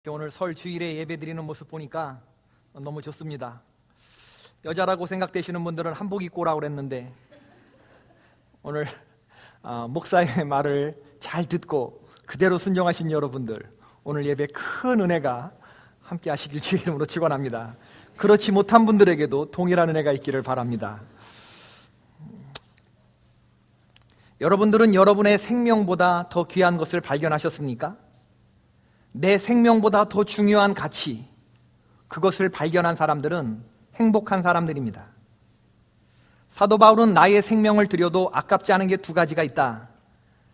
오늘 설 주일에 예배드리는 모습 보니까 너무 좋습니다. 여자라고 생각되시는 분들은 한복 입고 오라고 그랬는데 오늘 목사의 말을 잘 듣고 그대로 순종하신 여러분들, 오늘 예배 큰 은혜가 함께 하시길 주의 이름으로 축원합니다. 그렇지 못한 분들에게도 동일한 은혜가 있기를 바랍니다. 여러분들은 여러분의 생명보다 더 귀한 것을 발견하셨습니까? 내 생명보다 더 중요한 가치, 그것을 발견한 사람들은 행복한 사람들입니다. 사도 바울은 나의 생명을 드려도 아깝지 않은 게 두 가지가 있다.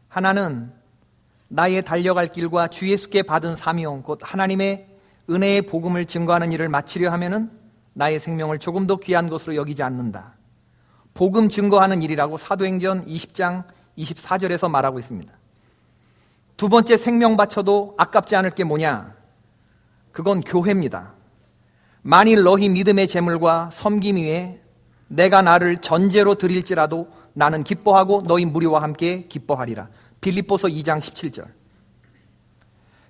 하나는 나의 달려갈 길과 주 예수께 받은 사명, 곧 하나님의 은혜의 복음을 증거하는 일을 마치려 하면은 나의 생명을 조금 더 귀한 것으로 여기지 않는다. 복음 증거하는 일이라고 사도행전 20장 24절에서 말하고 있습니다. 두 번째, 생명 바쳐도 아깝지 않을 게 뭐냐? 그건 교회입니다. 만일 너희 믿음의 재물과 섬김 위에 내가 나를 전제로 드릴지라도 나는 기뻐하고 너희 무리와 함께 기뻐하리라. 빌립보서 2장 17절.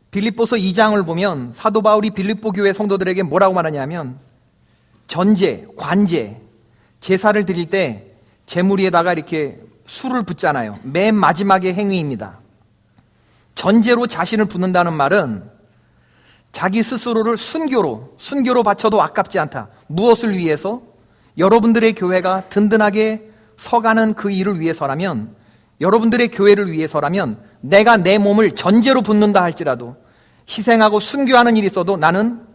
빌립보서 2장을 보면 사도 바울이 빌립보 교회 성도들에게 뭐라고 말하냐면, 전제, 관제, 제사를 드릴 때 재물 위에다가 이렇게 술을 붓잖아요. 맨 마지막의 행위입니다. 전제로 자신을 붓는다는 말은 자기 스스로를 순교로 바쳐도 아깝지 않다. 무엇을 위해서? 여러분들의 교회가 든든하게 서가는 그 일을 위해서라면, 여러분들의 교회를 위해서라면 내가 내 몸을 전제로 붓는다 할지라도, 희생하고 순교하는 일이 있어도 나는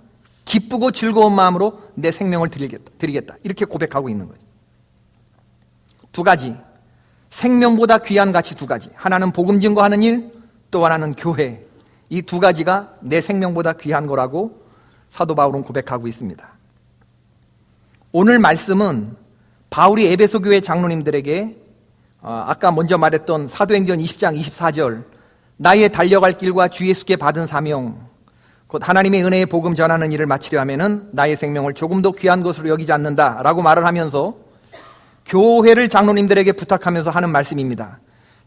기쁘고 즐거운 마음으로 내 생명을 드리겠다. 이렇게 고백하고 있는 거죠. 두 가지, 생명보다 귀한 가치 두 가지. 하나는 복음 증거하는 일, 또 하나는 교회. 이 두 가지가 내 생명보다 귀한 거라고 사도 바울은 고백하고 있습니다. 오늘 말씀은 바울이 에베소 교회 장로님들에게 아까 먼저 말했던 사도행전 20장 24절, 나의 달려갈 길과 주 예수께 받은 사명, 곧 하나님의 은혜의 복음 전하는 일을 마치려 하면은 나의 생명을 조금 더 귀한 것으로 여기지 않는다 라고 말을 하면서 교회를 장로님들에게 부탁하면서 하는 말씀입니다.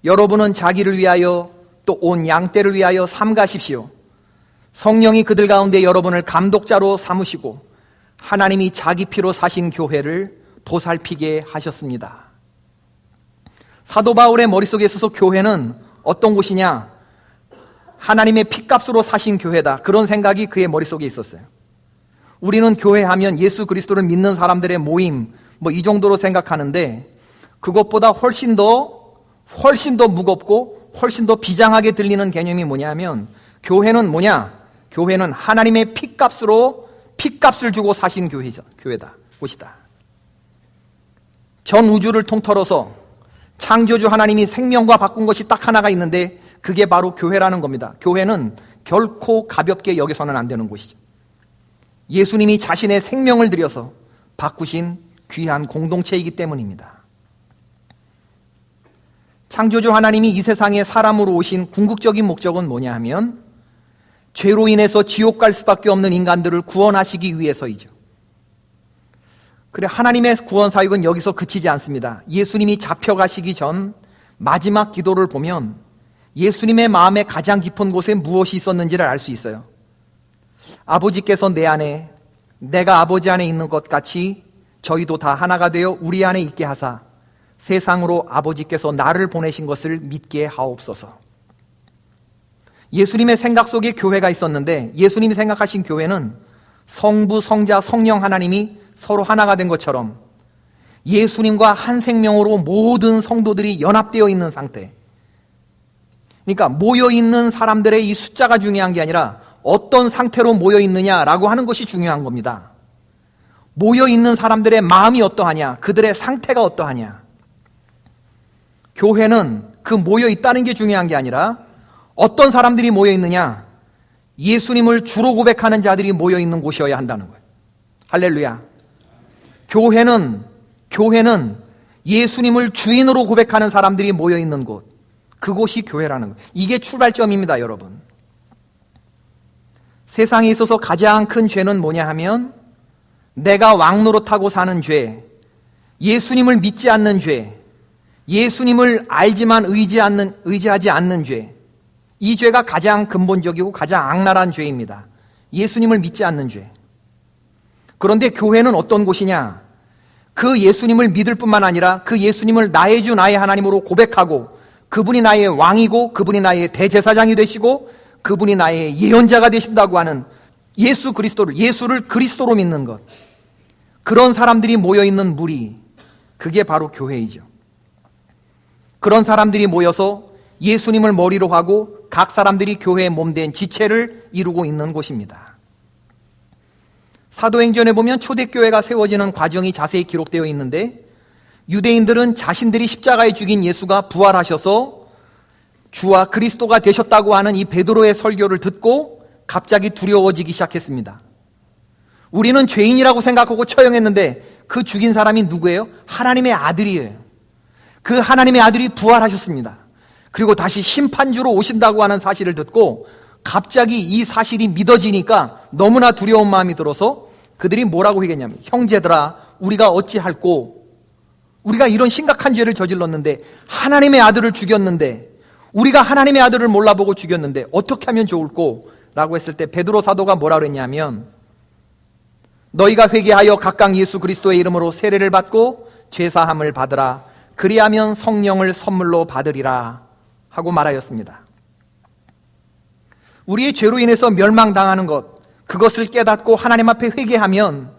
여러분은 자기를 위하여 또 온 양떼를 위하여 삼가십시오. 성령이 그들 가운데 여러분을 감독자로 삼으시고 하나님이 자기 피로 사신 교회를 보살피게 하셨습니다. 사도 바울의 머릿속에 있어서 교회는 어떤 곳이냐? 하나님의 피값으로 사신 교회다. 그런 생각이 그의 머릿속에 있었어요. 우리는 교회하면 예수 그리스도를 믿는 사람들의 모임, 이 정도로 생각하는데, 그것보다 훨씬 더 무겁고 훨씬 더 비장하게 들리는 개념이 뭐냐면, 교회는 뭐냐? 교회는 하나님의 피값을 주고 사신 교회다. 곳이다. 전 우주를 통틀어서 창조주 하나님이 생명과 바꾼 것이 딱 하나가 있는데 그게 바로 교회라는 겁니다. 교회는 결코 가볍게 여겨서는 안 되는 곳이죠. 예수님이 자신의 생명을 들여서 바꾸신 귀한 공동체이기 때문입니다. 창조주 하나님이 이 세상에 사람으로 오신 궁극적인 목적은 뭐냐 하면, 죄로 인해서 지옥 갈 수밖에 없는 인간들을 구원하시기 위해서이죠. 그래, 하나님의 구원 사역은 여기서 그치지 않습니다. 예수님이 잡혀가시기 전 마지막 기도를 보면 예수님의 마음의 가장 깊은 곳에 무엇이 있었는지를 알 수 있어요. 아버지께서 내 안에, 내가 아버지 안에 있는 것 같이 저희도 다 하나가 되어 우리 안에 있게 하사 세상으로 아버지께서 나를 보내신 것을 믿게 하옵소서. 예수님의 생각 속에 교회가 있었는데, 예수님이 생각하신 교회는 성부, 성자, 성령 하나님이 서로 하나가 된 것처럼 예수님과 한 생명으로 모든 성도들이 연합되어 있는 상태. 그러니까 모여있는 사람들의 이 숫자가 중요한 게 아니라 어떤 상태로 모여있느냐라고 하는 것이 중요한 겁니다. 모여있는 사람들의 마음이 어떠하냐, 그들의 상태가 어떠하냐. 교회는 그 모여있다는 게 중요한 게 아니라 어떤 사람들이 모여있느냐, 예수님을 주로 고백하는 자들이 모여있는 곳이어야 한다는 거예요. 할렐루야. 교회는 예수님을 주인으로 고백하는 사람들이 모여있는 곳, 그곳이 교회라는 거예요. 이게 출발점입니다, 여러분. 세상에 있어서 가장 큰 죄는 뭐냐 하면, 내가 왕노릇하고 사는 죄, 예수님을 믿지 않는 죄, 예수님을 알지만 의지하지 않는 죄, 이 죄가 가장 근본적이고 가장 악랄한 죄입니다. 예수님을 믿지 않는 죄. 그런데 교회는 어떤 곳이냐? 그 예수님을 믿을 뿐만 아니라 그 예수님을 나의 주 나의 하나님으로 고백하고 그분이 나의 왕이고 그분이 나의 대제사장이 되시고 그분이 나의 예언자가 되신다고 하는 예수를 그리스도로 믿는 것. 그런 사람들이 모여있는 무리, 그게 바로 교회이죠. 그런 사람들이 모여서 예수님을 머리로 하고 각 사람들이 교회의 몸된 지체를 이루고 있는 곳입니다. 사도행전에 보면 초대교회가 세워지는 과정이 자세히 기록되어 있는데 유대인들은 자신들이 십자가에 죽인 예수가 부활하셔서 주와 그리스도가 되셨다고 하는 이 베드로의 설교를 듣고 갑자기 두려워지기 시작했습니다. 우리는 죄인이라고 생각하고 처형했는데 그 죽인 사람이 누구예요? 하나님의 아들이에요. 그 하나님의 아들이 부활하셨습니다. 그리고 다시 심판주로 오신다고 하는 사실을 듣고 갑자기 이 사실이 믿어지니까 너무나 두려운 마음이 들어서 그들이 뭐라고 얘기했냐면, 형제들아 우리가 어찌할꼬? 우리가 이런 심각한 죄를 저질렀는데 하나님의 아들을 죽였는데 우리가 하나님의 아들을 몰라보고 죽였는데 어떻게 하면 좋을꼬? 라고 했을 때 베드로 사도가 뭐라 그랬냐면, 너희가 회개하여 각각 예수 그리스도의 이름으로 세례를 받고 죄사함을 받으라. 그리하면 성령을 선물로 받으리라 하고 말하였습니다. 우리의 죄로 인해서 멸망당하는 것, 그것을 깨닫고 하나님 앞에 회개하면,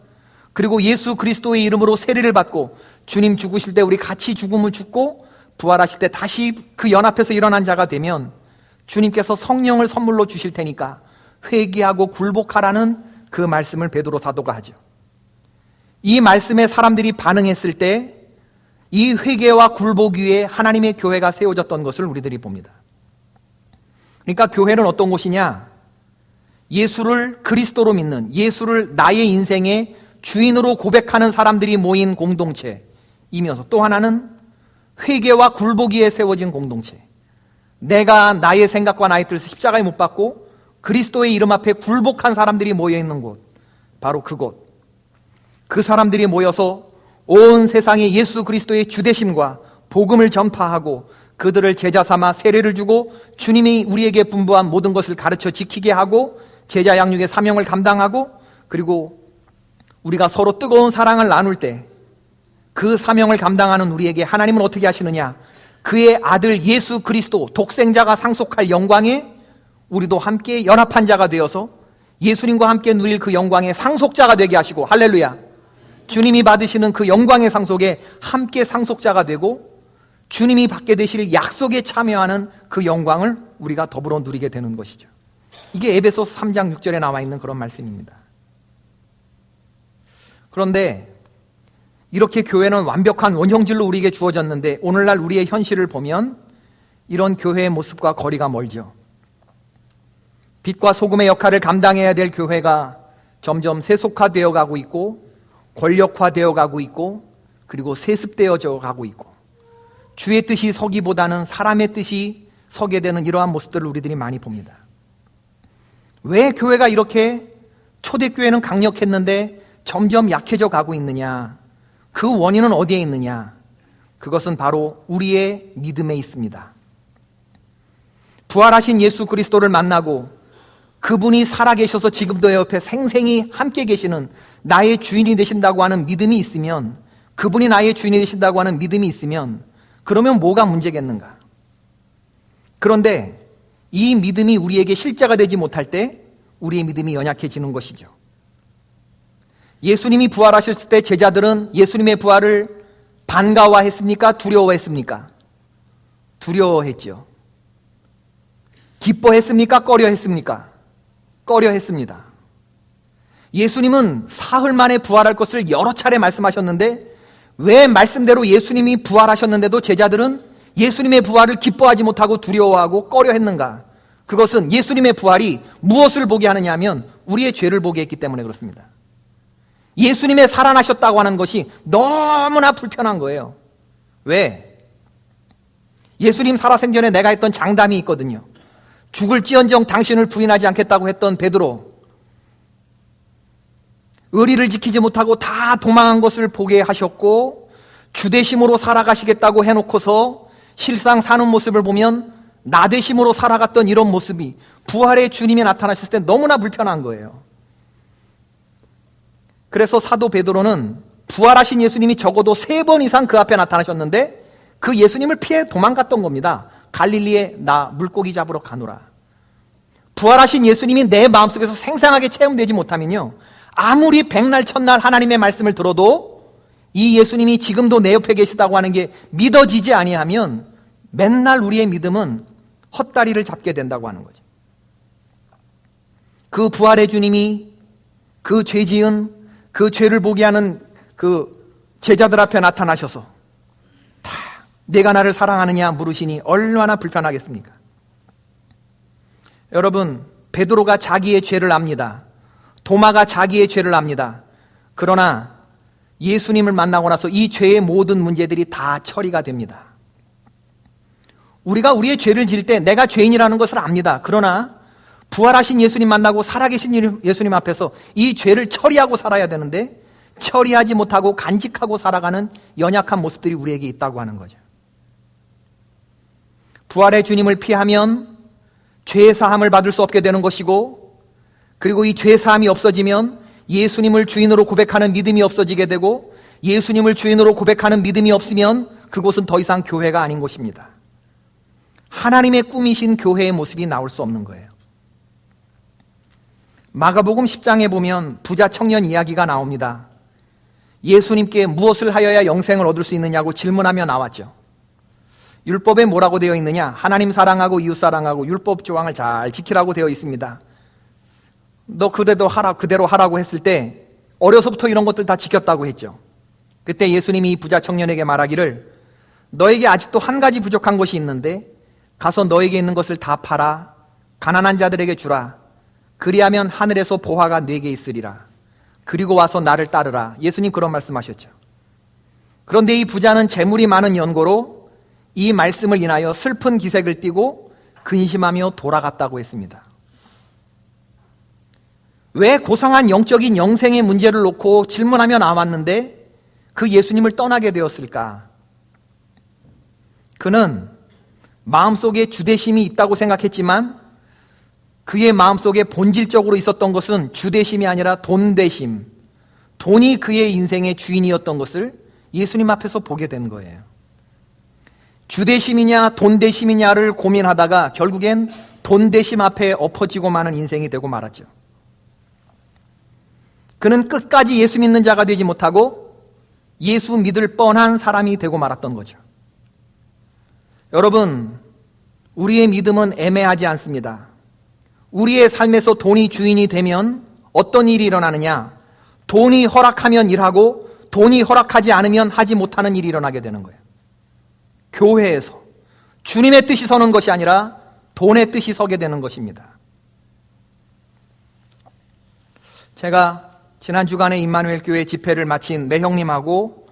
그리고 예수 그리스도의 이름으로 세례를 받고 주님 죽으실 때 우리 같이 죽음을 죽고 부활하실 때 다시 그 연합해서 일어난 자가 되면 주님께서 성령을 선물로 주실 테니까 회개하고 굴복하라는 그 말씀을 베드로 사도가 하죠. 이 말씀에 사람들이 반응했을 때 이 회개와 굴복 위에 하나님의 교회가 세워졌던 것을 우리들이 봅니다. 그러니까 교회는 어떤 곳이냐? 예수를 그리스도로 믿는, 예수를 나의 인생의 주인으로 고백하는 사람들이 모인 공동체이면서 또 하나는 회개와 굴복 위에 세워진 공동체. 내가 나의 생각과 나의 뜻을 십자가에 못 박고 그리스도의 이름 앞에 굴복한 사람들이 모여있는 곳, 바로 그곳. 그 사람들이 모여서 온 세상에 예수 그리스도의 주되심과 복음을 전파하고 그들을 제자 삼아 세례를 주고 주님이 우리에게 분부한 모든 것을 가르쳐 지키게 하고 제자 양육의 사명을 감당하고, 그리고 우리가 서로 뜨거운 사랑을 나눌 때 그 사명을 감당하는 우리에게 하나님은 어떻게 하시느냐? 그의 아들 예수 그리스도 독생자가 상속할 영광에 우리도 함께 연합한 자가 되어서 예수님과 함께 누릴 그 영광의 상속자가 되게 하시고, 할렐루야, 주님이 받으시는 그 영광의 상속에 함께 상속자가 되고 주님이 받게 되실 약속에 참여하는 그 영광을 우리가 더불어 누리게 되는 것이죠. 이게 에베소서 3장 6절에 나와 있는 그런 말씀입니다. 그런데 이렇게 교회는 완벽한 원형질로 우리에게 주어졌는데 오늘날 우리의 현실을 보면 이런 교회의 모습과 거리가 멀죠. 빛과 소금의 역할을 감당해야 될 교회가 점점 세속화되어 가고 있고 권력화되어 가고 있고 그리고 세습되어져 가고 있고 주의 뜻이 서기보다는 사람의 뜻이 서게 되는 이러한 모습들을 우리들이 많이 봅니다. 왜 교회가 이렇게 초대교회는 강력했는데 점점 약해져 가고 있느냐? 그 원인은 어디에 있느냐? 그것은 바로 우리의 믿음에 있습니다. 부활하신 예수 그리스도를 만나고 그분이 살아계셔서 지금도 내 옆에 생생히 함께 계시는 나의 주인이 되신다고 하는 믿음이 있으면, 그분이 나의 주인이 되신다고 하는 믿음이 있으면 그러면 뭐가 문제겠는가? 그런데 이 믿음이 우리에게 실제가 되지 못할 때 우리의 믿음이 연약해지는 것이죠. 예수님이 부활하셨을 때 제자들은 예수님의 부활을 반가워했습니까? 두려워했습니까? 두려워했죠. 기뻐했습니까? 꺼려했습니까? 꺼려했습니다. 예수님은 사흘 만에 부활할 것을 여러 차례 말씀하셨는데 왜 말씀대로 예수님이 부활하셨는데도 제자들은 예수님의 부활을 기뻐하지 못하고 두려워하고 꺼려했는가? 그것은 예수님의 부활이 무엇을 보게 하느냐 하면 우리의 죄를 보게 했기 때문에 그렇습니다. 예수님의 살아나셨다고 하는 것이 너무나 불편한 거예요. 왜? 예수님 살아생전에 내가 했던 장담이 있거든요. 죽을지언정 당신을 부인하지 않겠다고 했던 베드로, 의리를 지키지 못하고 다 도망한 것을 보게 하셨고 주대심으로 살아가시겠다고 해놓고서 실상 사는 모습을 보면 나대심으로 살아갔던 이런 모습이 부활의 주님이 나타나셨을 때 너무나 불편한 거예요. 그래서 사도 베드로는 부활하신 예수님이 적어도 3번 이상 그 앞에 나타나셨는데 그 예수님을 피해 도망갔던 겁니다. 갈릴리에 나 물고기 잡으러 가노라. 부활하신 예수님이 내 마음속에서 생생하게 체험되지 못하면요, 아무리 백날 첫날 하나님의 말씀을 들어도 이 예수님이 지금도 내 옆에 계시다고 하는 게 믿어지지 아니하면 맨날 우리의 믿음은 헛다리를 잡게 된다고 하는 거죠. 그 부활의 주님이 그 죄 지은 그 죄를 보게 하는 그 제자들 앞에 나타나셔서 다 내가 나를 사랑하느냐 물으시니 얼마나 불편하겠습니까? 여러분, 베드로가 자기의 죄를 압니다. 도마가 자기의 죄를 압니다. 그러나 예수님을 만나고 나서 이 죄의 모든 문제들이 다 처리가 됩니다. 우리가 우리의 죄를 지을 때 내가 죄인이라는 것을 압니다. 그러나 부활하신 예수님 만나고 살아계신 예수님 앞에서 이 죄를 처리하고 살아야 되는데 처리하지 못하고 간직하고 살아가는 연약한 모습들이 우리에게 있다고 하는 거죠. 부활의 주님을 피하면 죄 사함을 받을 수 없게 되는 것이고, 그리고 이 죄 사함이 없어지면 예수님을 주인으로 고백하는 믿음이 없어지게 되고, 예수님을 주인으로 고백하는 믿음이 없으면 그곳은 더 이상 교회가 아닌 곳입니다. 하나님의 꿈이신 교회의 모습이 나올 수 없는 거예요. 마가복음 10장에 보면 부자 청년 이야기가 나옵니다. 예수님께 무엇을 하여야 영생을 얻을 수 있느냐고 질문하며 나왔죠. 율법에 뭐라고 되어 있느냐? 하나님 사랑하고 이웃 사랑하고 율법 조항을 잘 지키라고 되어 있습니다. 너 그대로 하라고 했을 때 어려서부터 이런 것들 다 지켰다고 했죠. 그때 예수님이 이 부자 청년에게 말하기를, 너에게 아직도 한 가지 부족한 것이 있는데 가서 너에게 있는 것을 다 팔아 가난한 자들에게 주라. 그리하면 하늘에서 보화가 네게 있으리라. 그리고 와서 나를 따르라. 예수님 그런 말씀하셨죠. 그런데 이 부자는 재물이 많은 연고로 이 말씀을 인하여 슬픈 기색을 띠고 근심하며 돌아갔다고 했습니다. 왜 고상한 영적인 영생의 문제를 놓고 질문하며 나왔는데 그 예수님을 떠나게 되었을까? 그는 마음속에 주대심이 있다고 생각했지만 그의 마음속에 본질적으로 있었던 것은 주대심이 아니라 돈대심, 돈이 그의 인생의 주인이었던 것을 예수님 앞에서 보게 된 거예요. 주대심이냐 돈대심이냐를 고민하다가 결국엔 돈대심 앞에 엎어지고 마는 인생이 되고 말았죠. 그는 끝까지 예수 믿는 자가 되지 못하고 예수 믿을 뻔한 사람이 되고 말았던 거죠. 여러분, 우리의 믿음은 애매하지 않습니다. 우리의 삶에서 돈이 주인이 되면 어떤 일이 일어나느냐? 돈이 허락하면 일하고 돈이 허락하지 않으면 하지 못하는 일이 일어나게 되는 거예요. 교회에서 주님의 뜻이 서는 것이 아니라 돈의 뜻이 서게 되는 것입니다. 제가 지난 주간에 임마누엘 교회 집회를 마친 매형님하고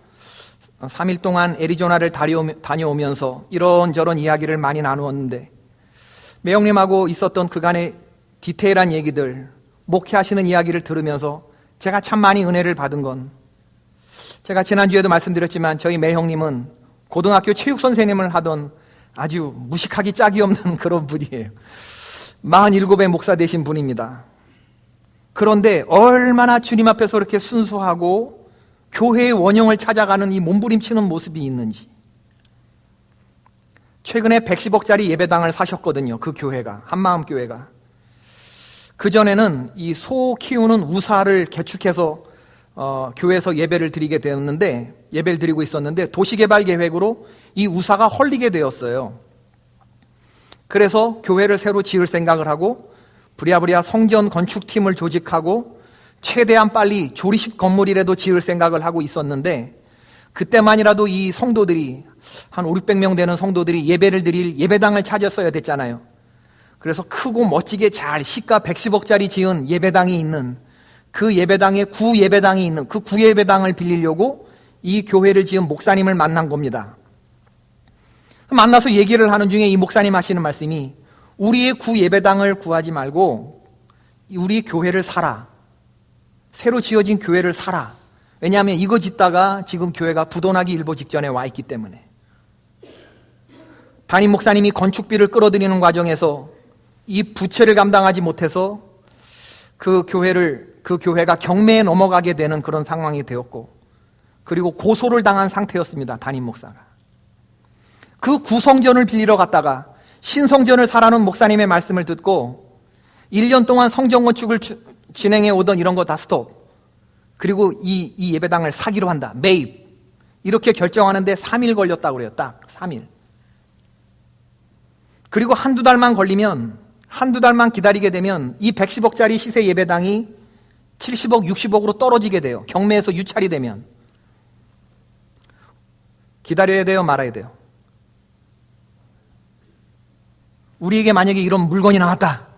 3일 동안 애리조나를 다녀오면서 이런저런 이야기를 많이 나누었는데, 매형님하고 있었던 그간의 디테일한 얘기들, 목회하시는 이야기를 들으면서 제가 참 많이 은혜를 받은 건, 제가 지난주에도 말씀드렸지만 저희 매형님은 고등학교 체육 선생님을 하던 아주 무식하기 짝이 없는 그런 분이에요. 47의 목사 되신 분입니다. 그런데 얼마나 주님 앞에서 이렇게 순수하고 교회의 원형을 찾아가는 이 몸부림치는 모습이 있는지. 최근에 110억짜리 예배당을 사셨거든요. 그 교회가, 한마음교회가. 그전에는 이 소 키우는 우사를 개축해서 교회에서 예배를 드리게 되었는데, 예배를 드리고 있었는데 도시개발 계획으로 이 우사가 헐리게 되었어요. 그래서 교회를 새로 지을 생각을 하고 부랴부랴 성전 건축팀을 조직하고 최대한 빨리 조리식 건물이라도 지을 생각을 하고 있었는데, 그때만이라도 이 성도들이 한 500~600명 되는 성도들이 예배를 드릴 예배당을 찾았어야 됐잖아요. 그래서 크고 멋지게 잘 시가 110억짜리 지은 예배당이 있는, 그 예배당에 구예배당이 있는 그 구예배당을 빌리려고 이 교회를 지은 목사님을 만난 겁니다. 만나서 얘기를 하는 중에 이 목사님 하시는 말씀이, 우리의 구예배당을 구하지 말고 우리 교회를 사라. 새로 지어진 교회를 사라. 왜냐하면 이거 짓다가 지금 교회가 부도나기 일보 직전에 와 있기 때문에. 담임 목사님이 건축비를 끌어들이는 과정에서 이 부채를 감당하지 못해서 그 교회가 경매에 넘어가게 되는 그런 상황이 되었고, 그리고 고소를 당한 상태였습니다. 담임 목사가. 그 구성전을 빌리러 갔다가 신성전을 사라는 목사님의 말씀을 듣고 1년 동안 성전 건축을 진행해 오던 이런 거 다 스톱. 그리고 이 예배당을 사기로 한다. 매입. 이렇게 결정하는데 3일 걸렸다고 그래요. 딱 3일. 그리고 한두 달만 기다리게 되면 이 110억짜리 시세 예배당이 70억, 60억으로 떨어지게 돼요. 경매에서 유찰이 되면. 기다려야 돼요, 말아야 돼요? 우리에게 만약에 이런 물건이 나왔다.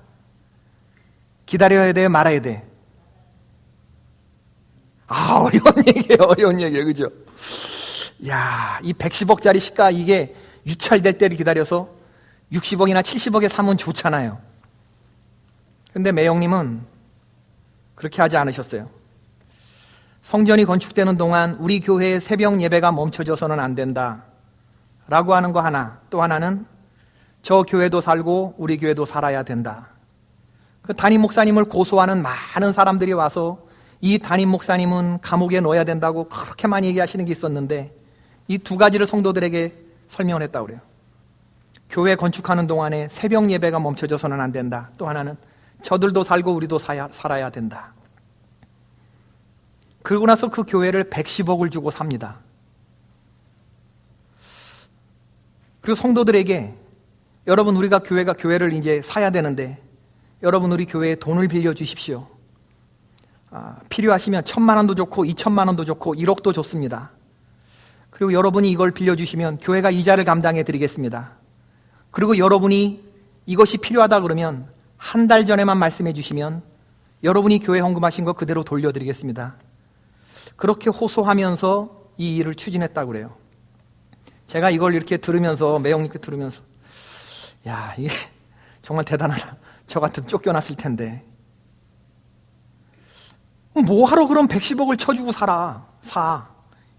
기다려야 돼요, 말아야 돼? 어려운 얘기예요, 그죠? 야, 이 110억짜리 시가 이게 유찰될 때를 기다려서 60억이나 70억에 사면 좋잖아요. 근데 매형님은 그렇게 하지 않으셨어요. 성전이 건축되는 동안 우리 교회의 새벽 예배가 멈춰져서는 안 된다 라고 하는 거 하나, 또 하나는 저 교회도 살고 우리 교회도 살아야 된다. 그 담임 목사님을 고소하는 많은 사람들이 와서 이 담임 목사님은 감옥에 넣어야 된다고 그렇게 많이 얘기하시는 게 있었는데, 이 두 가지를 성도들에게 설명을 했다고 그래요. 교회 건축하는 동안에 새벽 예배가 멈춰져서는 안 된다. 또 하나는 저들도 살고 우리도 살아야 된다. 그러고 나서 그 교회를 110억을 주고 삽니다. 그리고 성도들에게, 여러분 우리가 교회를 이제 사야 되는데 여러분 우리 교회에 돈을 빌려주십시오. 필요하시면 1,000만 원도 좋고 2,000만 원도 좋고 1억도 좋습니다. 그리고 여러분이 이걸 빌려주시면 교회가 이자를 감당해 드리겠습니다. 그리고 여러분이 이것이 필요하다 그러면 한 달 전에만 말씀해 주시면 여러분이 교회 헌금하신 거 그대로 돌려드리겠습니다. 그렇게 호소하면서 이 일을 추진했다고 그래요. 제가 이걸 이렇게 들으면서, 매형님께 들으면서, 야, 이게 정말 대단하다. 저 같으면 쫓겨났을 텐데. 뭐하러 그럼 110억을 쳐주고 사.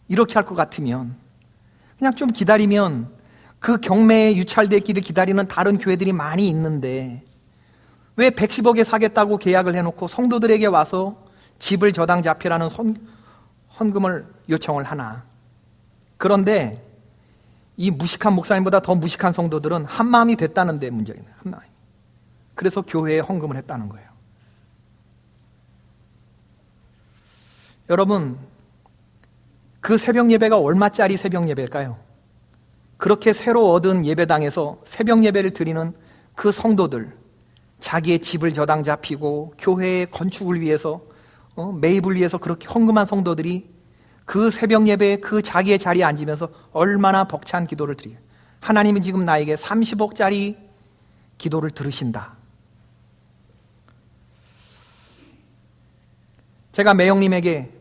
이렇게 할 것 같으면 그냥 좀 기다리면 그 경매에 유찰되기를 기다리는 다른 교회들이 많이 있는데 왜 110억에 사겠다고 계약을 해놓고 성도들에게 와서 집을 저당 잡히라는 헌금을 요청을 하나. 그런데 이 무식한 목사님보다 더 무식한 성도들은 한마음이 됐다는 데 문제가 있네요. 한마음. 그래서 교회에 헌금을 했다는 거예요. 여러분, 그 새벽 예배가 얼마짜리 새벽 예배일까요? 그렇게 새로 얻은 예배당에서 새벽 예배를 드리는 그 성도들, 자기의 집을 저당 잡히고 교회의 건축을 위해서, 매입을 위해서 그렇게 헌금한 성도들이 그 새벽 예배에 그 자기의 자리에 앉으면서 얼마나 벅찬 기도를 드려요. 하나님은 지금 나에게 30억짜리 기도를 들으신다. 제가 매형님에게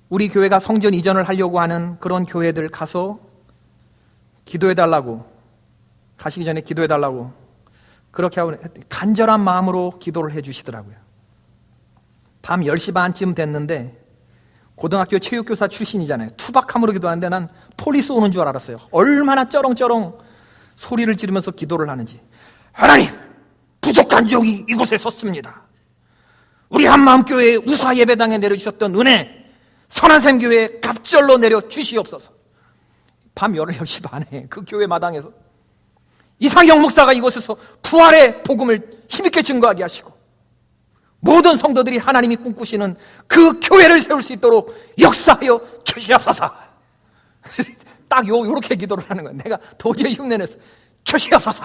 우리 교회가 성전 이전을 하려고 하는 그런 교회들 가서 기도해달라고, 가시기 전에 기도해달라고 그렇게 하고 간절한 마음으로 기도를 해주시더라고요. 밤 10시 반쯤 됐는데 고등학교 체육교사 출신이잖아요. 투박함으로 기도하는데 난 폴리스 오는 줄 알았어요. 얼마나 쩌렁쩌렁 소리를 지르면서 기도를 하는지. 하나님, 부족한 종이 이곳에 섰습니다. 우리 한마음교회 우사 예배당에 내려주셨던 은혜 선한샘 교회에 갑절로 내려 주시옵소서. 밤 10시 반에 그 교회 마당에서 이상영 목사가 이곳에서 부활의 복음을 힘있게 증거하게 하시고 모든 성도들이 하나님이 꿈꾸시는 그 교회를 세울 수 있도록 역사하여 주시옵소서. 딱 요렇게 기도를 하는 거예요. 내가 도저히 흉내내서 주시옵소서.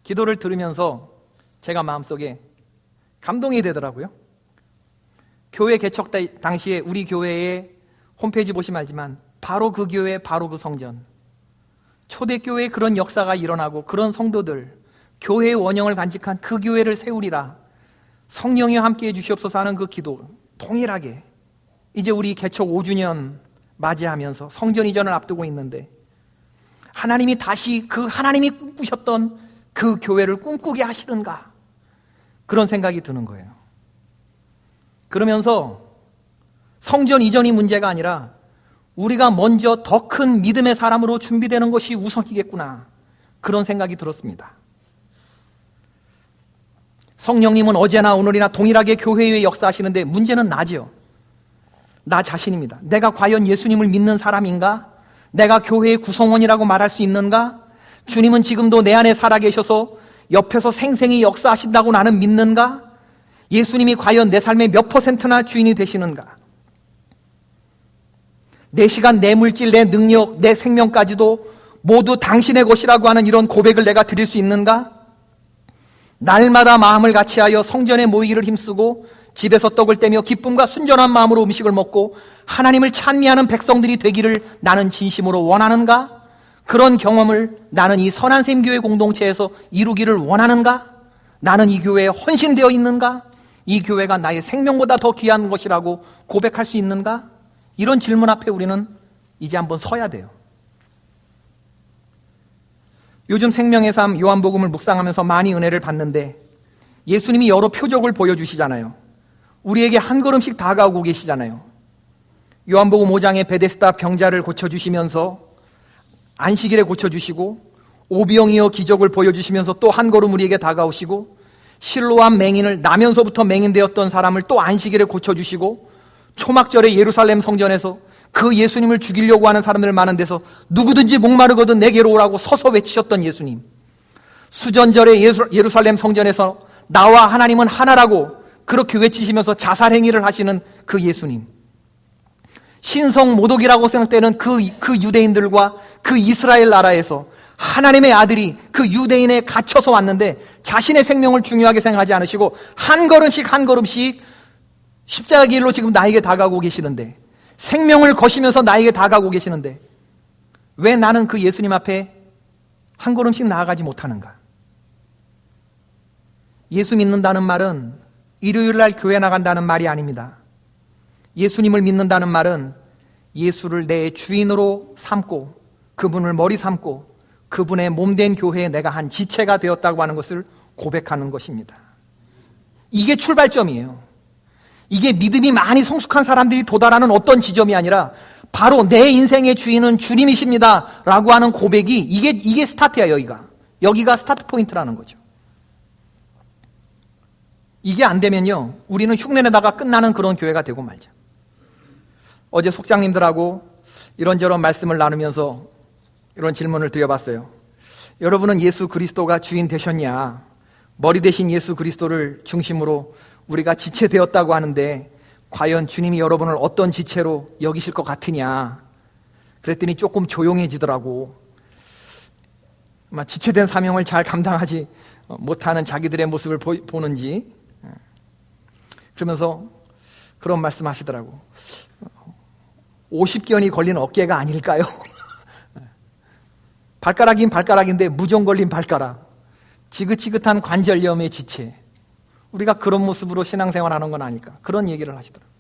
기도를 들으면서 제가 마음속에 감동이 되더라고요. 교회 개척 당시에 우리 교회의 홈페이지 보시면 알지만 바로 그 교회, 바로 그 성전, 초대교회에 그런 역사가 일어나고 그런 성도들, 교회의 원형을 간직한 그 교회를 세우리라 성령이 함께해 주시옵소서 하는 그 기도 동일하게 이제 우리 개척 5주년 맞이하면서 성전 이전을 앞두고 있는데 하나님이 다시 그 하나님이 꿈꾸셨던 그 교회를 꿈꾸게 하시는가, 그런 생각이 드는 거예요. 그러면서 성전 이전이 문제가 아니라 우리가 먼저 더 큰 믿음의 사람으로 준비되는 것이 우선이겠구나, 그런 생각이 들었습니다. 성령님은 어제나 오늘이나 동일하게 교회 위에 역사하시는데 문제는 나죠. 나 자신입니다. 내가 과연 예수님을 믿는 사람인가? 내가 교회의 구성원이라고 말할 수 있는가? 주님은 지금도 내 안에 살아계셔서 옆에서 생생히 역사하신다고 나는 믿는가? 예수님이 과연 내 삶의 몇 %나 주인이 되시는가? 내 시간, 내 물질, 내 능력, 내 생명까지도 모두 당신의 것이라고 하는 이런 고백을 내가 드릴 수 있는가? 날마다 마음을 같이하여 성전에 모이기를 힘쓰고 집에서 떡을 떼며 기쁨과 순전한 마음으로 음식을 먹고 하나님을 찬미하는 백성들이 되기를 나는 진심으로 원하는가? 그런 경험을 나는 이 선한 샘교회 공동체에서 이루기를 원하는가? 나는 이 교회에 헌신되어 있는가? 이 교회가 나의 생명보다 더 귀한 것이라고 고백할 수 있는가? 이런 질문 앞에 우리는 이제 한번 서야 돼요. 요즘 생명의 삶 요한복음을 묵상하면서 많이 은혜를 받는데 예수님이 여러 표적을 보여주시잖아요. 우리에게 한 걸음씩 다가오고 계시잖아요. 요한복음 5장에 베데스다 병자를 고쳐주시면서 안식일에 고쳐주시고 오병이어 기적을 보여주시면서 또 한 걸음 우리에게 다가오시고 실로암 맹인을 나면서부터 맹인되었던 사람을 또 안식일에 고쳐주시고 초막절에 예루살렘 성전에서 그 예수님을 죽이려고 하는 사람들 많은 데서 누구든지 목마르거든 내게로 오라고 서서 외치셨던 예수님, 수전절에 예루살렘 성전에서 나와 하나님은 하나라고 그렇게 외치시면서 자살행위를 하시는 그 예수님, 신성 모독이라고 생각되는 그 유대인들과 그 이스라엘 나라에서 하나님의 아들이 그 유대인에 갇혀서 왔는데 자신의 생명을 중요하게 생각하지 않으시고 한 걸음씩 한 걸음씩 십자가 길로 지금 나에게 다가오고 계시는데, 생명을 거시면서 나에게 다가오고 계시는데 왜 나는 그 예수님 앞에 한 걸음씩 나아가지 못하는가? 예수 믿는다는 말은 일요일 날 교회 나간다는 말이 아닙니다. 예수님을 믿는다는 말은 예수를 내 주인으로 삼고 그분을 머리 삼고 그분의 몸된 교회에 내가 한 지체가 되었다고 하는 것을 고백하는 것입니다. 이게 출발점이에요. 이게 믿음이 많이 성숙한 사람들이 도달하는 어떤 지점이 아니라 바로 내 인생의 주인은 주님이십니다 라고 하는 고백이 이게 스타트야. 여기가 스타트 포인트라는 거죠. 이게 안 되면요, 우리는 흉내내다가 끝나는 그런 교회가 되고 말죠. 어제 속장님들하고 이런저런 말씀을 나누면서 이런 질문을 드려봤어요. 여러분은 예수 그리스도가 주인 되셨냐? 머리 대신 예수 그리스도를 중심으로 우리가 지체되었다고 하는데 과연 주님이 여러분을 어떤 지체로 여기실 것 같으냐? 그랬더니 조금 조용해지더라고. 지체된 사명을 잘 감당하지 못하는 자기들의 모습을 보는지, 그러면서 그런 말씀 하시더라고. 50견이 걸린 어깨가 아닐까요? 발가락인 발가락인데 무좀 걸린 발가락, 지긋지긋한 관절염의 지체, 우리가 그런 모습으로 신앙생활하는 건 아닐까, 그런 얘기를 하시더라고요.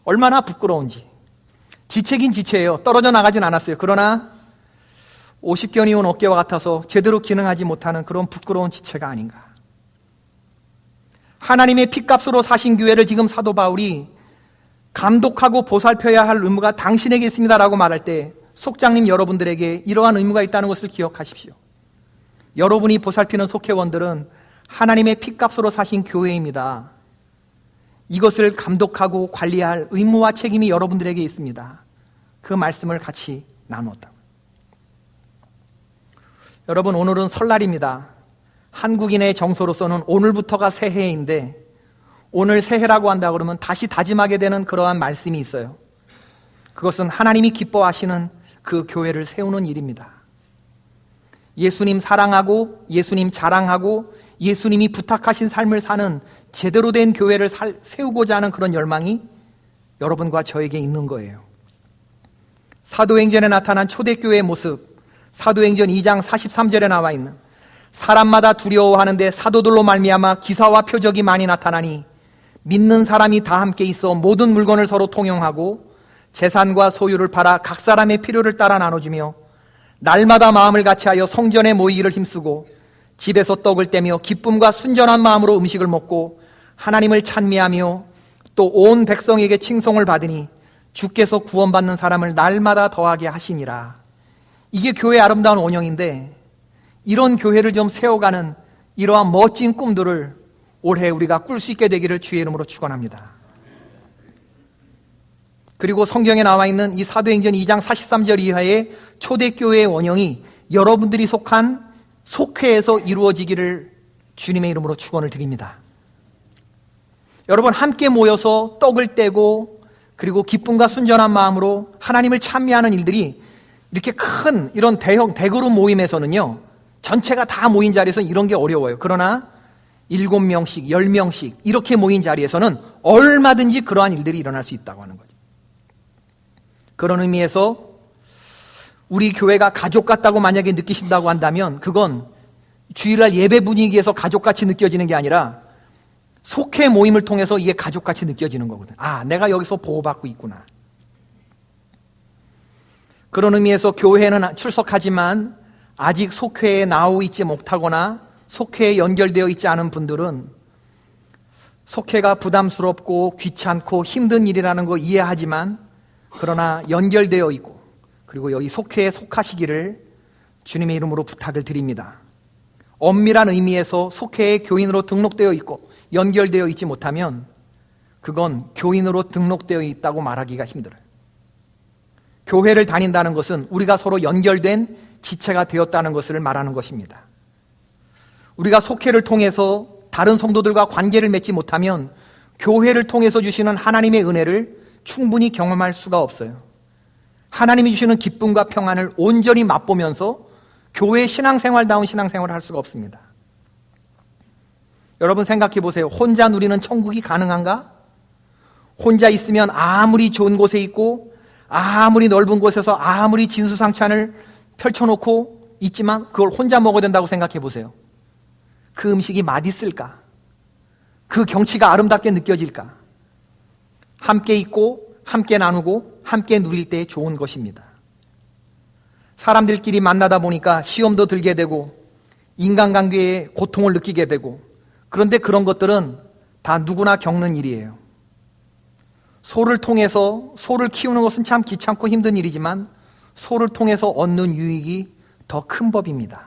얼마나 부끄러운지. 지체긴 지체예요. 떨어져 나가진 않았어요. 그러나 50견이 온 어깨와 같아서 제대로 기능하지 못하는 그런 부끄러운 지체가 아닌가. 하나님의 핏값으로 사신 교회를 지금 사도 바울이 감독하고 보살펴야 할 의무가 당신에게 있습니다라고 말할 때 속장님 여러분들에게 이러한 의무가 있다는 것을 기억하십시오. 여러분이 보살피는 속회원들은 하나님의 핏값으로 사신 교회입니다. 이것을 감독하고 관리할 의무와 책임이 여러분들에게 있습니다. 그 말씀을 같이 나누었다. 여러분, 오늘은 설날입니다. 한국인의 정서로서는 오늘부터가 새해인데, 오늘 새해라고 한다 그러면 다시 다짐하게 되는 그러한 말씀이 있어요. 그것은 하나님이 기뻐하시는 그 교회를 세우는 일입니다. 예수님 사랑하고 예수님 자랑하고 예수님이 부탁하신 삶을 사는 제대로 된 교회를 세우고자 하는 그런 열망이 여러분과 저에게 있는 거예요. 사도행전에 나타난 초대교회의 모습, 사도행전 2장 43절에 나와 있는, 사람마다 두려워하는데 사도들로 말미암아 기사와 표적이 많이 나타나니 믿는 사람이 다 함께 있어 모든 물건을 서로 통용하고 재산과 소유를 팔아 각 사람의 필요를 따라 나눠주며 날마다 마음을 같이하여 성전에 모이기를 힘쓰고 집에서 떡을 떼며 기쁨과 순전한 마음으로 음식을 먹고 하나님을 찬미하며 또 온 백성에게 칭송을 받으니 주께서 구원받는 사람을 날마다 더하게 하시니라. 이게 교회의 아름다운 원형인데, 이런 교회를 좀 세워가는 이러한 멋진 꿈들을 올해 우리가 꿀 수 있게 되기를 주의 이름으로 축원합니다. 그리고 성경에 나와 있는 이 사도행전 2장 43절 이하의 초대교회의 원형이 여러분들이 속한 속회에서 이루어지기를 주님의 이름으로 축원을 드립니다. 여러분 함께 모여서 떡을 떼고 그리고 기쁨과 순전한 마음으로 하나님을 찬미하는 일들이 이렇게 큰 이런 대형 대그룹 모임에서는요, 전체가 다 모인 자리에서 이런 게 어려워요. 그러나 7명씩 10명씩 이렇게 모인 자리에서는 얼마든지 그러한 일들이 일어날 수 있다고 하는 거죠. 그런 의미에서 우리 교회가 가족 같다고 만약에 느끼신다고 한다면 그건 주일날 예배 분위기에서 가족같이 느껴지는 게 아니라 속회 모임을 통해서 이게 가족같이 느껴지는 거거든. 아, 내가 여기서 보호받고 있구나. 그런 의미에서 교회는 출석하지만 아직 속회에 나오고 있지 못하거나 속회에 연결되어 있지 않은 분들은 속회가 부담스럽고 귀찮고 힘든 일이라는 거 이해하지만 그러나 연결되어 있고 그리고 여기 속회에 속하시기를 주님의 이름으로 부탁을 드립니다. 엄밀한 의미에서 속회에 교인으로 등록되어 있고 연결되어 있지 못하면 그건 교인으로 등록되어 있다고 말하기가 힘들어요. 교회를 다닌다는 것은 우리가 서로 연결된 지체가 되었다는 것을 말하는 것입니다. 우리가 속회를 통해서 다른 성도들과 관계를 맺지 못하면 교회를 통해서 주시는 하나님의 은혜를 충분히 경험할 수가 없어요. 하나님이 주시는 기쁨과 평안을 온전히 맛보면서 교회의 신앙생활다운 신앙생활을 할 수가 없습니다. 여러분 생각해 보세요. 혼자 누리는 천국이 가능한가? 혼자 있으면 아무리 좋은 곳에 있고 아무리 넓은 곳에서 아무리 진수상찬을 펼쳐놓고 있지만 그걸 혼자 먹어야 된다고 생각해 보세요. 그 음식이 맛있을까? 그 경치가 아름답게 느껴질까? 함께 있고 함께 나누고 함께 누릴 때 좋은 것입니다. 사람들끼리 만나다 보니까 시험도 들게 되고 인간관계에 고통을 느끼게 되고 그런데 그런 것들은 다 누구나 겪는 일이에요. 소를 통해서 소를 키우는 것은 참 귀찮고 힘든 일이지만 소를 통해서 얻는 유익이 더 큰 법입니다.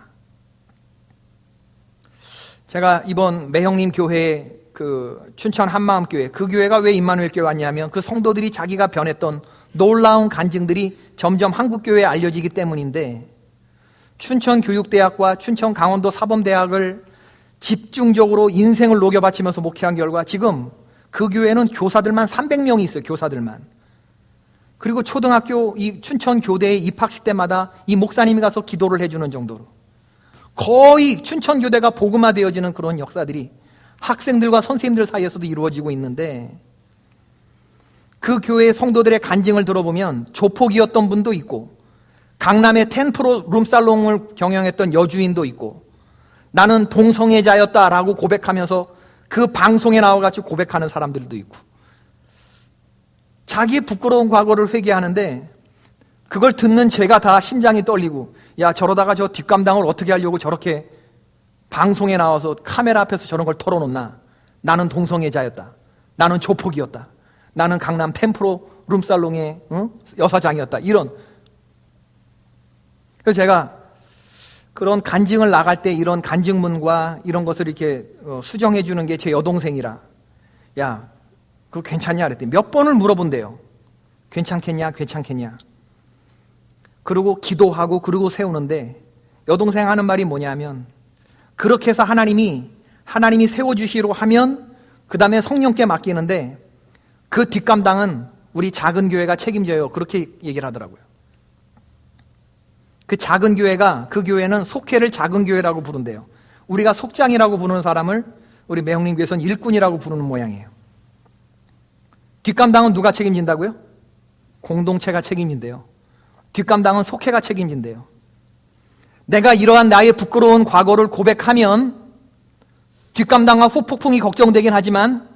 제가 이번 매형님 교회 그 춘천 한마음교회 그 교회가 왜 임마누엘 교회 왔냐면 그 성도들이 자기가 변했던 놀라운 간증들이 점점 한국교회에 알려지기 때문인데 춘천 교육대학과 춘천 강원도 사범대학을 집중적으로 인생을 녹여바치면서 목회한 결과 지금 그 교회는 교사들만 300명이 있어요. 교사들만. 그리고 초등학교 이 춘천 교대에 입학식 때마다 이 목사님이 가서 기도를 해주는 정도로 거의 춘천 교대가 복음화되어지는 그런 역사들이 학생들과 선생님들 사이에서도 이루어지고 있는데 그 교회의 성도들의 간증을 들어보면 조폭이었던 분도 있고 강남의 10프로 룸살롱을 경영했던 여주인도 있고 나는 동성애자였다라고 고백하면서 그 방송에 나와같이 고백하는 사람들도 있고 자기의 부끄러운 과거를 회개하는데 그걸 듣는 제가 다 심장이 떨리고 야 저러다가 저 뒷감당을 어떻게 하려고 저렇게 방송에 나와서 카메라 앞에서 저런 걸 털어놓나. 나는 동성애자였다. 나는 조폭이었다. 나는 강남 10프로 룸살롱의 여사장이었다. 이런. 그래서 제가 그런 간증을 나갈 때 이런 간증문과 이런 것을 이렇게 수정해 주는 게 제 여동생이라 야 그거 괜찮냐 그랬더니 몇 번을 물어본대요. 괜찮겠냐 괜찮겠냐. 그리고 기도하고 그리고 세우는데 여동생 하는 말이 뭐냐면 그렇게 해서 하나님이 세워주시기로 하면 그 다음에 성령께 맡기는데 그 뒷감당은 우리 작은 교회가 책임져요. 그렇게 얘기를 하더라고요. 그 작은 교회가 그 교회는 속회를 작은 교회라고 부른대요. 우리가 속장이라고 부르는 사람을 우리 매형님 교회에서는 일꾼이라고 부르는 모양이에요. 뒷감당은 누가 책임진다고요? 공동체가 책임진대요. 뒷감당은 속회가 책임진대요. 내가 이러한 나의 부끄러운 과거를 고백하면 뒷감당과 후폭풍이 걱정되긴 하지만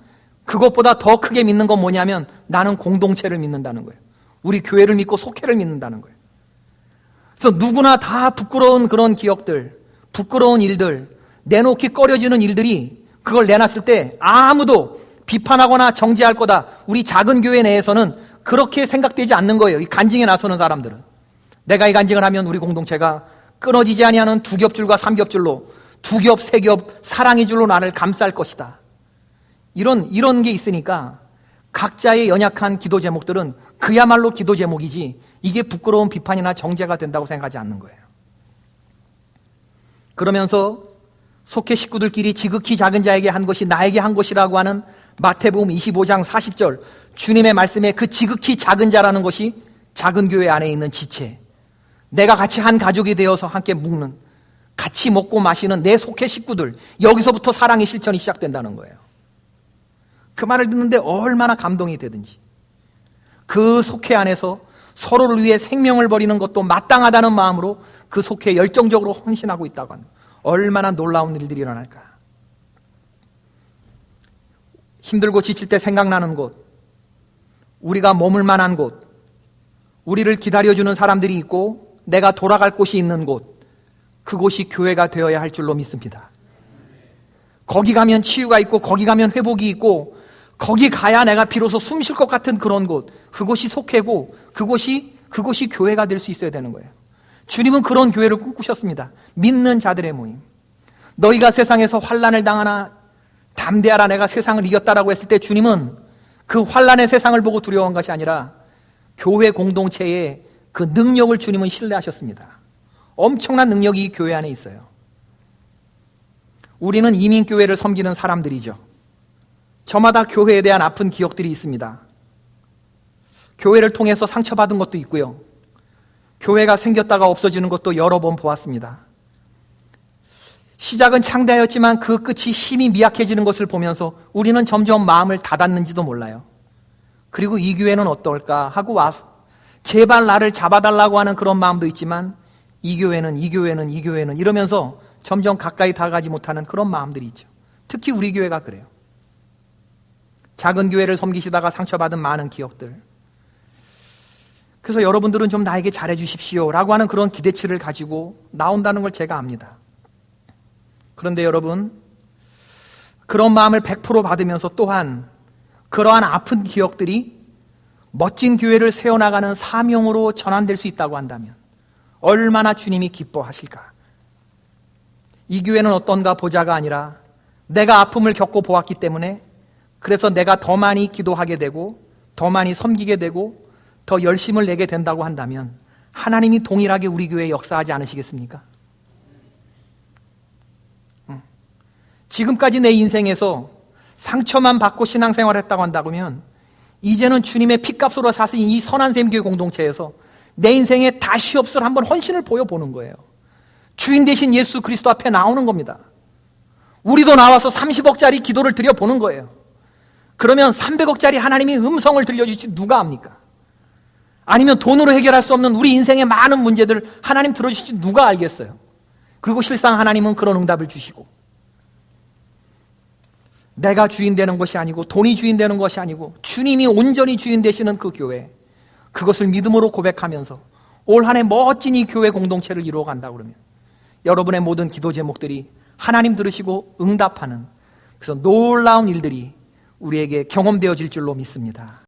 그것보다 더 크게 믿는 건 뭐냐면 나는 공동체를 믿는다는 거예요. 우리 교회를 믿고 속회를 믿는다는 거예요. 그래서 누구나 다 부끄러운 그런 기억들, 부끄러운 일들, 내놓기 꺼려지는 일들이 그걸 내놨을 때 아무도 비판하거나 정죄할 거다. 우리 작은 교회 내에서는 그렇게 생각되지 않는 거예요. 이 간증에 나서는 사람들은. 내가 이 간증을 하면 우리 공동체가 끊어지지 아니하는 두 겹줄과 3겹줄로 두 겹, 세 겹 사랑의 줄로 나를 감쌀 것이다. 이런 게 있으니까 각자의 연약한 기도 제목들은 그야말로 기도 제목이지 이게 부끄러운 비판이나 정죄가 된다고 생각하지 않는 거예요. 그러면서 속회 식구들끼리 지극히 작은 자에게 한 것이 나에게 한 것이라고 하는 마태복음 25장 40절 주님의 말씀에 그 지극히 작은 자라는 것이 작은 교회 안에 있는 지체, 내가 같이 한 가족이 되어서 함께 묵는, 같이 먹고 마시는 내 속회 식구들, 여기서부터 사랑의 실천이 시작된다는 거예요. 그 말을 듣는데 얼마나 감동이 되든지 그 속회 안에서 서로를 위해 생명을 버리는 것도 마땅하다는 마음으로 그 속회에 열정적으로 헌신하고 있다고 하는, 얼마나 놀라운 일들이 일어날까. 힘들고 지칠 때 생각나는 곳, 우리가 머물 만한 곳, 우리를 기다려주는 사람들이 있고 내가 돌아갈 곳이 있는 곳, 그곳이 교회가 되어야 할 줄로 믿습니다. 거기 가면 치유가 있고 거기 가면 회복이 있고 거기 가야 내가 비로소 숨 쉴 것 같은 그런 곳, 그곳이 속회고 그곳이 교회가 될 수 있어야 되는 거예요. 주님은 그런 교회를 꿈꾸셨습니다. 믿는 자들의 모임. 너희가 세상에서 환난을 당하나 담대하라, 내가 세상을 이겼다라고 했을 때 주님은 그 환난의 세상을 보고 두려워한 것이 아니라 교회 공동체의 그 능력을 주님은 신뢰하셨습니다. 엄청난 능력이 이 교회 안에 있어요. 우리는 이민교회를 섬기는 사람들이죠. 저마다 교회에 대한 아픈 기억들이 있습니다. 교회를 통해서 상처받은 것도 있고요. 교회가 생겼다가 없어지는 것도 여러 번 보았습니다. 시작은 창대하였지만 그 끝이 힘이 미약해지는 것을 보면서 우리는 점점 마음을 닫았는지도 몰라요. 그리고 이 교회는 어떨까 하고 와서 제발 나를 잡아달라고 하는 그런 마음도 있지만 이 교회는 이러면서 점점 가까이 다가가지 못하는 그런 마음들이 있죠. 특히 우리 교회가 그래요. 작은 교회를 섬기시다가 상처받은 많은 기억들. 그래서 여러분들은 좀 나에게 잘해 주십시오 라고 하는 그런 기대치를 가지고 나온다는 걸 제가 압니다. 그런데 여러분, 그런 마음을 100% 받으면서 또한 그러한 아픈 기억들이 멋진 교회를 세워나가는 사명으로 전환될 수 있다고 한다면 얼마나 주님이 기뻐하실까. 이 교회는 어떤가 보자가 아니라 내가 아픔을 겪고 보았기 때문에 그래서 내가 더 많이 기도하게 되고 더 많이 섬기게 되고 더 열심을 내게 된다고 한다면 하나님이 동일하게 우리 교회에 역사하지 않으시겠습니까? 지금까지 내 인생에서 상처만 받고 신앙생활을 했다고 한다면 이제는 주님의 핏값으로 사신 이 선한샘교회 공동체에서 내 인생에 다시 없을 한번 헌신을 보여보는 거예요. 주인 되신 예수 그리스도 앞에 나오는 겁니다. 우리도 나와서 30억짜리 기도를 드려보는 거예요. 그러면 300억짜리 하나님이 음성을 들려주시 누가 압니까? 아니면 돈으로 해결할 수 없는 우리 인생의 많은 문제들 하나님 들어주실지 누가 알겠어요? 그리고 실상 하나님은 그런 응답을 주시고, 내가 주인 되는 것이 아니고 돈이 주인 되는 것이 아니고 주님이 온전히 주인 되시는 그 교회, 그것을 믿음으로 고백하면서 올 한 해 멋진 이 교회 공동체를 이루어 간다고 그러면 여러분의 모든 기도 제목들이 하나님 들으시고 응답하는 그래서 놀라운 일들이 우리에게 경험되어질 줄로 믿습니다.